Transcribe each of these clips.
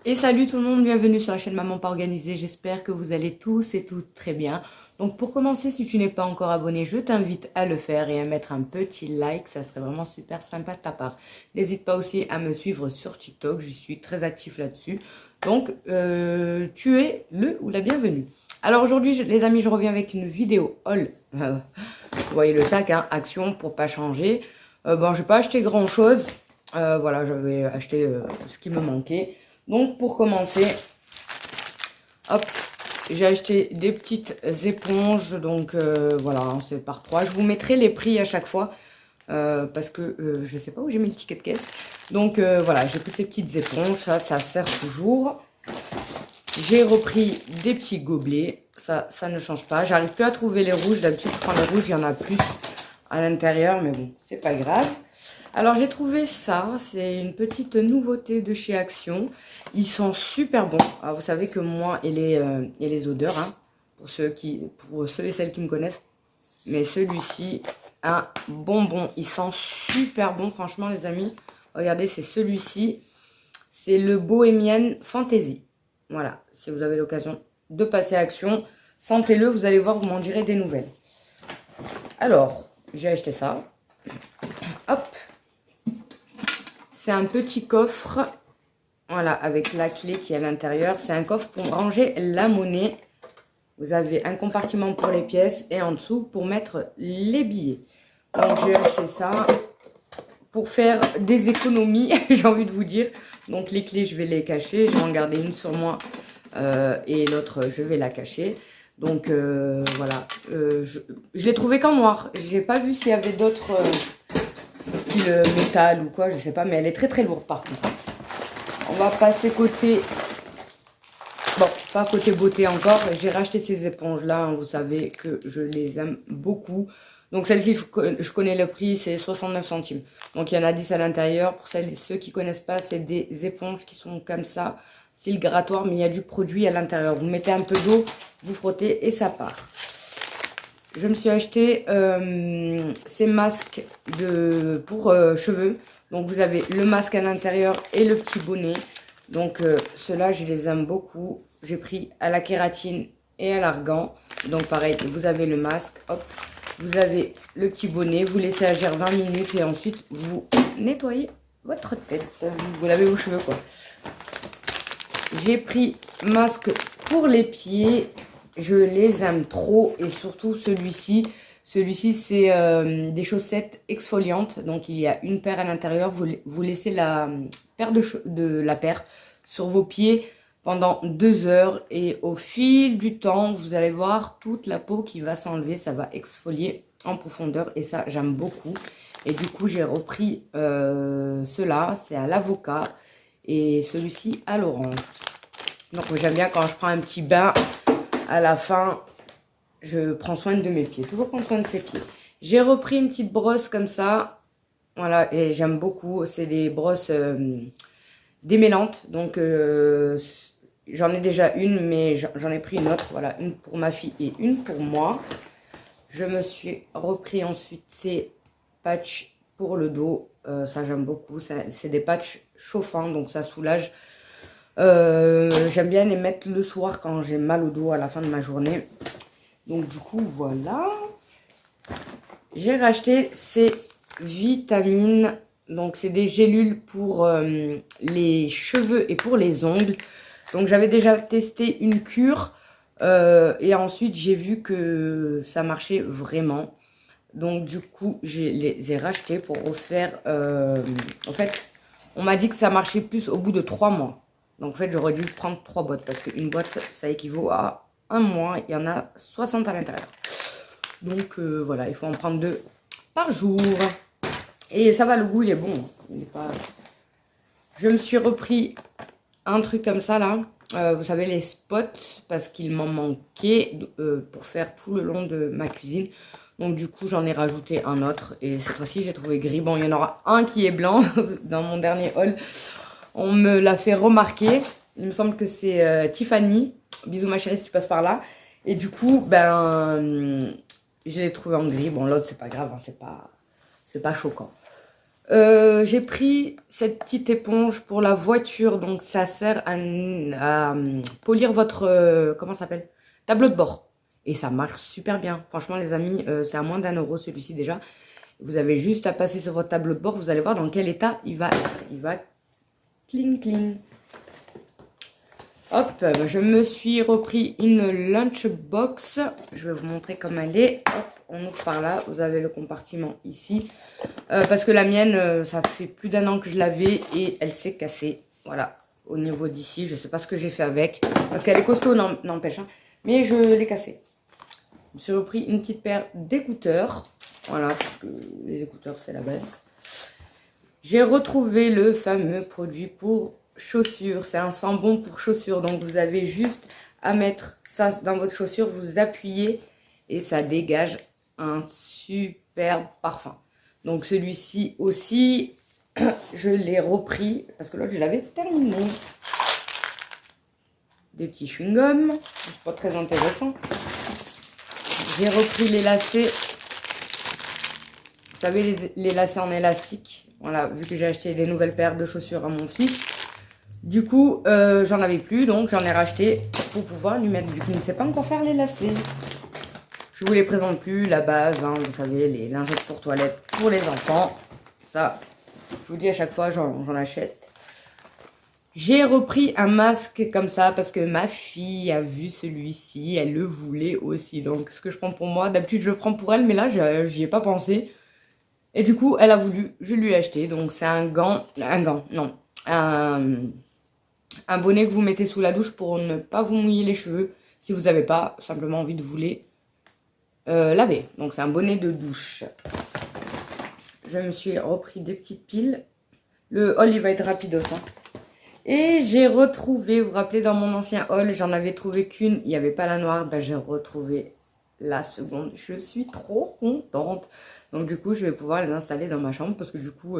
Et salut tout le monde, bienvenue sur la chaîne Maman Pas Organisée, j'espère que vous allez tous et toutes très bien. Donc pour commencer, si tu n'es pas encore abonné, je t'invite à le faire et à mettre un petit like, ça serait vraiment super sympa de ta part. N'hésite pas aussi à me suivre sur TikTok, je suis très actif là-dessus. Donc tu es le ou la bienvenue. Alors aujourd'hui les amis, je reviens avec une vidéo haul. Vous voyez le sac, hein, action pour pas changer. Bon, je n'ai pas acheté grand chose, voilà, j'avais acheté ce qui me manquait. Donc pour commencer, hop, j'ai acheté des petites éponges, donc voilà, hein, c'est par 3. Je vous mettrai les prix à chaque fois, parce que je ne sais pas où j'ai mis le ticket de caisse. Donc voilà, j'ai pris ces petites éponges, ça sert toujours. J'ai repris des petits gobelets, ça ne change pas. J'arrive plus à trouver les rouges, d'habitude je prends les rouges, il y en a plus à l'intérieur, mais bon, c'est pas grave. Alors j'ai trouvé ça, c'est une petite nouveauté de chez Action. Ils sont super bons. Alors, vous savez que moi et les odeurs, hein, pour ceux et celles qui me connaissent. Mais celui-ci, un bonbon. Ils sont super bons, franchement les amis. Regardez, c'est celui-ci. C'est le Bohemian Fantasy. Voilà, si vous avez l'occasion de passer à Action, sentez-le, vous allez voir, vous m'en direz des nouvelles. Alors, j'ai acheté ça. Hop. C'est un petit coffre, voilà, avec la clé qui est à l'intérieur. C'est un coffre pour ranger la monnaie. Vous avez un compartiment pour les pièces et en dessous pour mettre les billets. Donc j'ai acheté ça pour faire des économies, j'ai envie de vous dire. Donc les clés, je vais les cacher. Je vais en garder une sur moi et l'autre, je vais la cacher. Donc voilà, je l'ai trouvé qu'en noir. J'ai pas vu s'il y avait d'autres style métal ou quoi, je sais pas, mais elle est très très lourde par contre. On va passer côté, bon, pas côté beauté encore. J'ai racheté ces éponges là, hein, vous savez que je les aime beaucoup. Donc celle-ci, je connais le prix, c'est 69 centimes. Donc il y en a 10 à l'intérieur. Pour ceux qui connaissent pas, c'est des éponges qui sont comme ça, style grattoir, mais il y a du produit à l'intérieur. Vous mettez un peu d'eau, vous frottez et ça part. Je me suis acheté ces masques pour cheveux. Donc vous avez le masque à l'intérieur et le petit bonnet. Donc ceux-là, je les aime beaucoup. J'ai pris à la kératine et à l'argan. Donc pareil, vous avez le masque, hop. Vous avez le petit bonnet, vous laissez agir 20 minutes et ensuite vous nettoyez votre tête. Vous lavez vos cheveux quoi. J'ai pris masque pour les pieds. Je les aime trop et surtout celui-ci. Celui-ci, c'est des chaussettes exfoliantes. Donc, il y a une paire à l'intérieur. Vous laissez la paire de la paire sur vos pieds pendant 2 heures. Et au fil du temps, vous allez voir toute la peau qui va s'enlever. Ça va exfolier en profondeur et ça, j'aime beaucoup. Et du coup, j'ai repris ceux-là. C'est à l'avocat et celui-ci à l'orange. Donc, j'aime bien quand je prends un petit bain. À la fin, je prends soin de mes pieds. Toujours prendre soin de ses pieds. J'ai repris une petite brosse comme ça. Voilà, et j'aime beaucoup. C'est des brosses démêlantes. Donc, j'en ai déjà une, mais j'en ai pris une autre. Voilà, une pour ma fille et une pour moi. Je me suis repris ensuite ces patchs pour le dos. Ça, j'aime beaucoup. C'est des patchs chauffants, donc ça soulage. J'aime bien les mettre le soir quand j'ai mal au dos à la fin de ma journée. Donc du coup voilà. J'ai racheté ces vitamines. Donc c'est des gélules pour les cheveux et pour les ongles. Donc j'avais déjà testé une cure. Et ensuite j'ai vu que ça marchait vraiment. Donc du coup je les ai rachetés pour refaire. En fait on m'a dit que ça marchait plus au bout de 3 mois. Donc en fait, j'aurais dû prendre 3 boîtes parce qu'une boîte, ça équivaut à 1 mois. Il y en a 60 à l'intérieur. Donc voilà, il faut en prendre 2 par jour. Et ça va, le goût, il est bon. Il est pas... Je me suis repris un truc comme ça là. Vous savez, les spots, parce qu'il m'en manquait pour faire tout le long de ma cuisine. Donc du coup, j'en ai rajouté un autre. Et cette fois-ci, j'ai trouvé gris. Bon, il y en aura un qui est blanc dans mon dernier haul. On me l'a fait remarquer. Il me semble que c'est Tiffany. Bisous ma chérie si tu passes par là. Et du coup, ben, je l'ai trouvé en gris. Bon, l'autre, c'est pas grave, hein, c'est pas choquant. J'ai pris cette petite éponge pour la voiture. Donc, ça sert à polir votre... comment ça s'appelle? Tableau de bord. Et ça marche super bien. Franchement, les amis, c'est à moins d'1 € celui-ci déjà. Vous avez juste à passer sur votre tableau de bord. Vous allez voir dans quel état il va être. Il va cling cling. Hop, je me suis repris une lunchbox. Je vais vous montrer comment elle est. Hop, on ouvre par là. Vous avez le compartiment ici. Parce que la mienne, ça fait plus d'1 an que je l'avais et elle s'est cassée. Voilà, au niveau d'ici. Je ne sais pas ce que j'ai fait avec. Parce qu'elle est costaud, n'empêche. Hein, mais je l'ai cassée. Je me suis repris une petite paire d'écouteurs. Voilà, parce que les écouteurs, c'est la base. J'ai retrouvé le fameux produit pour chaussures. C'est un sambon pour chaussures. Donc, vous avez juste à mettre ça dans votre chaussure. Vous appuyez et ça dégage un superbe parfum. Donc, celui-ci aussi, je l'ai repris parce que l'autre, je l'avais terminé. Des petits chewing-gums. C'est pas très intéressant. J'ai repris les lacets. Vous savez, les lacets en élastique. Voilà, vu que j'ai acheté des nouvelles paires de chaussures à mon fils. Du coup, j'en avais plus, donc j'en ai racheté pour pouvoir lui mettre, vu qu'il ne sait pas encore faire les lacets. Je vous les présente plus, la base, hein, vous savez, les lingettes pour toilette pour les enfants. Ça, je vous dis à chaque fois, j'en achète. J'ai repris un masque comme ça parce que ma fille a vu celui-ci, elle le voulait aussi. Donc, ce que je prends pour moi, d'habitude je le prends pour elle, mais là, j'y ai pas pensé. Et du coup, elle a voulu, je lui ai acheté. Donc, c'est un bonnet que vous mettez sous la douche pour ne pas vous mouiller les cheveux. Si vous n'avez pas simplement envie de vous les laver. Donc, c'est un bonnet de douche. Je me suis repris des petites piles. Le haul, il va être rapidos. Hein. Et j'ai retrouvé, vous vous rappelez, dans mon ancien haul, j'en avais trouvé qu'une. Il n'y avait pas la noire. Ben, j'ai retrouvé la seconde. Je suis trop contente. Donc du coup, je vais pouvoir les installer dans ma chambre parce que du coup,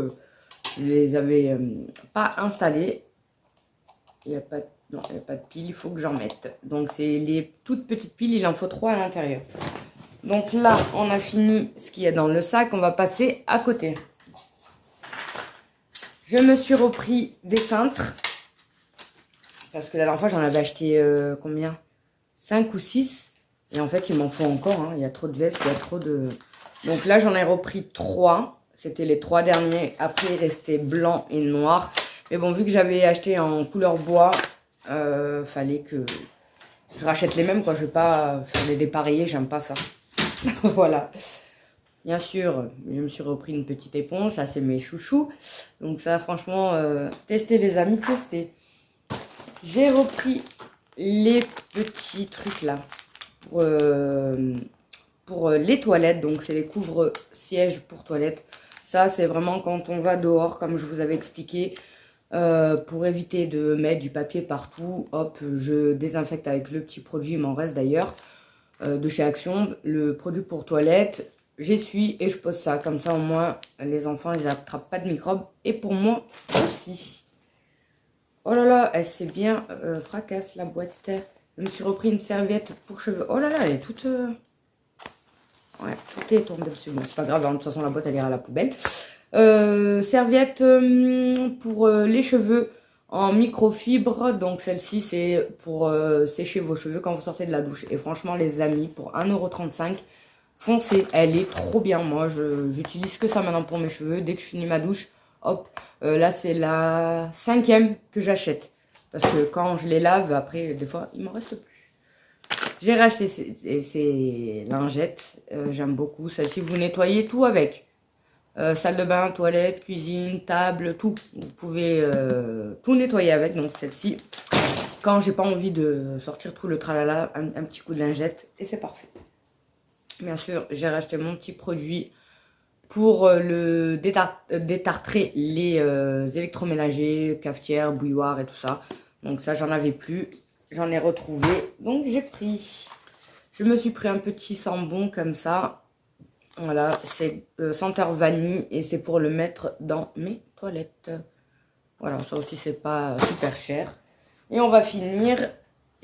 je les avais pas installées. Il n'y a pas de piles, il faut que j'en mette. Donc c'est les toutes petites piles, il en faut 3 à l'intérieur. Donc là, on a fini ce qu'il y a dans le sac. On va passer à côté. Je me suis repris des cintres. Parce que la dernière fois, j'en avais acheté combien? 5 ou 6. Et en fait, il m'en faut encore. Hein. Il y a trop de vestes, il y a trop de... Donc là, j'en ai repris 3. C'était les 3 derniers. Après, il restait blanc et noir. Mais bon, vu que j'avais acheté en couleur bois, fallait que je rachète les mêmes. Quoi. Je vais pas faire des dépareillés, j'aime pas ça. Voilà. Bien sûr, je me suis repris une petite éponge. Ça, c'est mes chouchous. Donc ça, franchement, testez les amis, testez. J'ai repris les petits trucs là. Pour les toilettes, donc c'est les couvre-sièges pour toilettes. Ça, c'est vraiment quand on va dehors, comme je vous avais expliqué, pour éviter de mettre du papier partout. Hop, je désinfecte avec le petit produit, il m'en reste d'ailleurs, de chez Action, le produit pour toilettes. J'essuie et je pose ça, comme ça au moins les enfants, ils n'attrapent pas de microbes. Et pour moi aussi. Oh là là, elle s'est bien fracasse la boîte. Je me suis repris une serviette pour cheveux. Oh là là, elle est toute... Ouais, tout est tombé dessus. Bon, c'est pas grave, hein, de toute façon, la boîte, elle ira à la poubelle. Serviette pour les cheveux en microfibre. Donc, celle-ci, c'est pour sécher vos cheveux quand vous sortez de la douche. Et franchement, les amis, pour 1,35 €, foncez. Elle est trop bien. Moi, j'utilise que ça maintenant pour mes cheveux. Dès que je finis ma douche, hop. Là, c'est la 5e que j'achète. Parce que quand je les lave, après, des fois, il m'en reste plus. J'ai racheté ces lingettes. J'aime beaucoup. Celle-ci, vous nettoyez tout avec. Salle de bain, toilette, cuisine, table, tout. Vous pouvez tout nettoyer avec. Donc celle-ci, quand j'ai pas envie de sortir tout le tralala, un petit coup de lingette et c'est parfait. Bien sûr, j'ai racheté mon petit produit pour le détartrer les électroménagers, cafetières, bouilloires et tout ça. Donc ça, j'en avais plus. J'en ai retrouvé, donc j'ai pris. Je me suis pris un petit sambon comme ça. Voilà, c'est senteur vanille et c'est pour le mettre dans mes toilettes. Voilà, ça aussi c'est pas super cher. Et on va finir.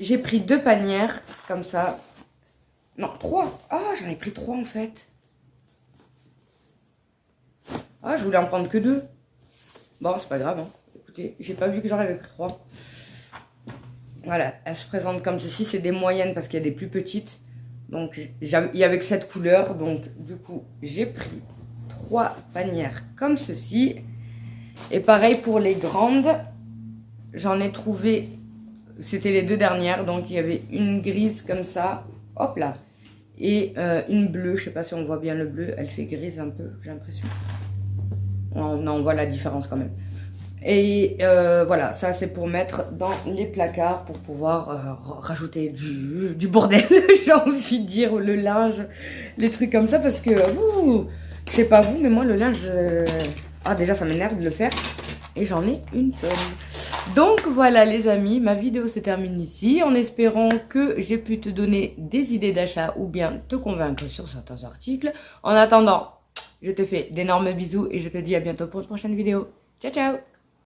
J'ai pris 2 panières comme ça. Non, 3. Ah, j'en ai pris 3 en fait. Ah, je voulais en prendre que 2. Bon, c'est pas grave. Hein. Écoutez, j'ai pas vu que j'en avais pris 3. Voilà, elle se présente comme ceci. C'est des moyennes parce qu'il y a des plus petites. Donc, il y avait que cette couleur. Donc, du coup, j'ai pris 3 panières comme ceci. Et pareil pour les grandes. J'en ai trouvé... C'était les 2 dernières. Donc, il y avait une grise comme ça. Hop là. Et une bleue. Je sais pas si on voit bien le bleu. Elle fait grise un peu, j'ai l'impression. On voit la différence quand même. Et voilà, ça c'est pour mettre dans les placards pour pouvoir rajouter du bordel, j'ai envie de dire, le linge, les trucs comme ça, parce que, je sais pas vous, mais moi le linge, déjà ça m'énerve de le faire, et j'en ai une tonne. Donc voilà les amis, ma vidéo se termine ici, en espérant que j'ai pu te donner des idées d'achat ou bien te convaincre sur certains articles. En attendant, je te fais d'énormes bisous et je te dis à bientôt pour une prochaine vidéo. Ciao ciao!